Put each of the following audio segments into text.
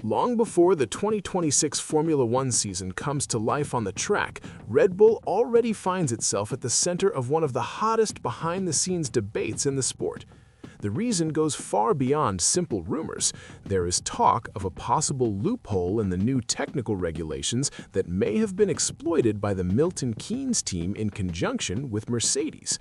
Long before the 2026 Formula One season comes to life on the track, Red Bull already finds itself at the center of one of the hottest behind-the-scenes debates in the sport. The reason goes far beyond simple rumors. There is talk of a possible loophole in the new technical regulations that may have been exploited by the Milton Keynes team in conjunction with Mercedes.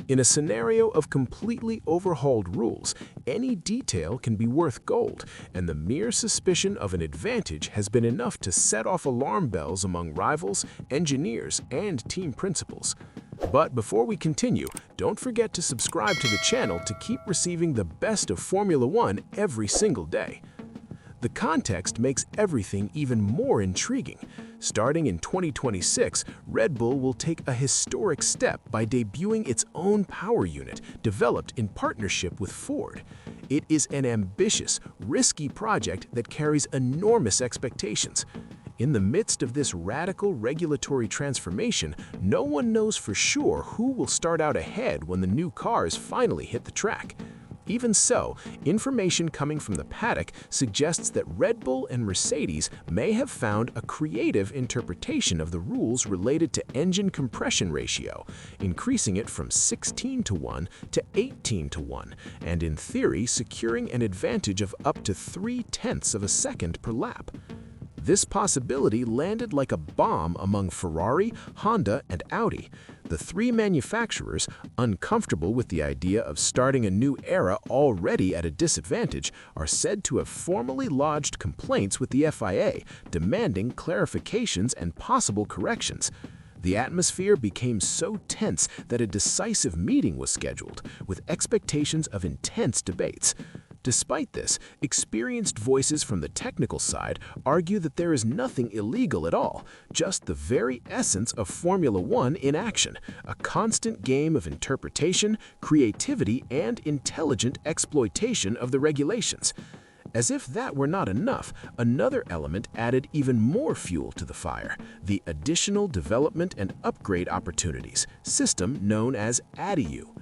In a scenario of completely overhauled rules, any detail can be worth gold, and the mere suspicion of an advantage has been enough to set off alarm bells among rivals, engineers, and team principals. But before we continue, don't forget to subscribe to the channel to keep receiving the best of Formula One every single day. The context makes everything even more intriguing. Starting in 2026, Red Bull will take a historic step by debuting its own power unit, developed in partnership with Ford. It is an ambitious, risky project that carries enormous expectations. In the midst of this radical regulatory transformation, no one knows for sure who will start out ahead when the new cars finally hit the track. Even so, information coming from the paddock suggests that Red Bull and Mercedes may have found a creative interpretation of the rules related to engine compression ratio, increasing it from 16:1 to 18:1, and in theory securing an advantage of up to 0.3 of a second per lap. This possibility landed like a bomb among Ferrari, Honda, and Audi. The three manufacturers, uncomfortable with the idea of starting a new era already at a disadvantage, are said to have formally lodged complaints with the FIA, demanding clarifications and possible corrections. The atmosphere became so tense that a decisive meeting was scheduled, with expectations of intense debates. Despite this, experienced voices from the technical side argue that there is nothing illegal at all, just the very essence of Formula One in action, a constant game of interpretation, creativity, and intelligent exploitation of the regulations. As if that were not enough, another element added even more fuel to the fire: the additional development and upgrade opportunities, system known as ADIU.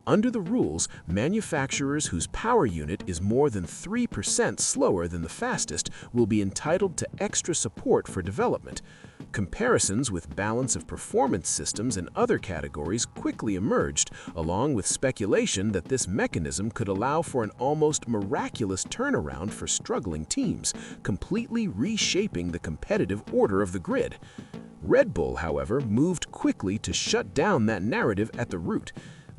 Under the rules, manufacturers whose power unit is more than 3% slower than the fastest will be entitled to extra support for development. Comparisons with balance of performance systems and other categories quickly emerged, along with speculation that this mechanism could allow for an almost miraculous turnaround for struggling teams, completely reshaping the competitive order of the grid. Red Bull, however, moved quickly to shut down that narrative at the root.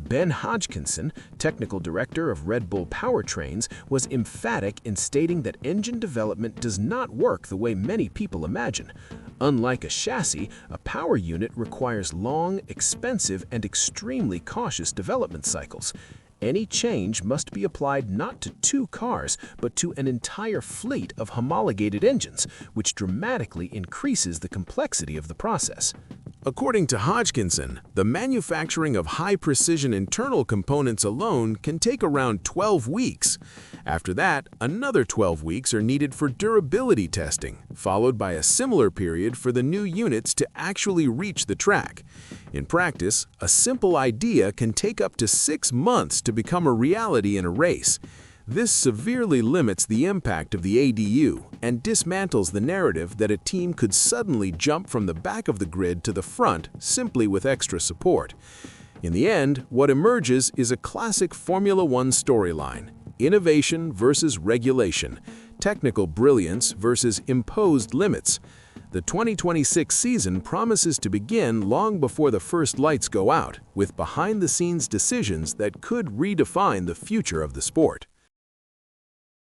Ben Hodgkinson, technical director of Red Bull Powertrains, was emphatic in stating that engine development does not work the way many people imagine. Unlike a chassis, a power unit requires long, expensive, and extremely cautious development cycles. Any change must be applied not to two cars, but to an entire fleet of homologated engines, which dramatically increases the complexity of the process. According to Hodgkinson, the manufacturing of high-precision internal components alone can take around 12 weeks. After that, another 12 weeks are needed for durability testing, followed by a similar period for the new units to actually reach the track. In practice, a simple idea can take up to 6 months to become a reality in a race. This severely limits the impact of the ADU and dismantles the narrative that a team could suddenly jump from the back of the grid to the front simply with extra support. In the end, what emerges is a classic Formula One storyline: innovation versus regulation, technical brilliance versus imposed limits. The 2026 season promises to begin long before the first lights go out, with behind-the-scenes decisions that could redefine the future of the sport.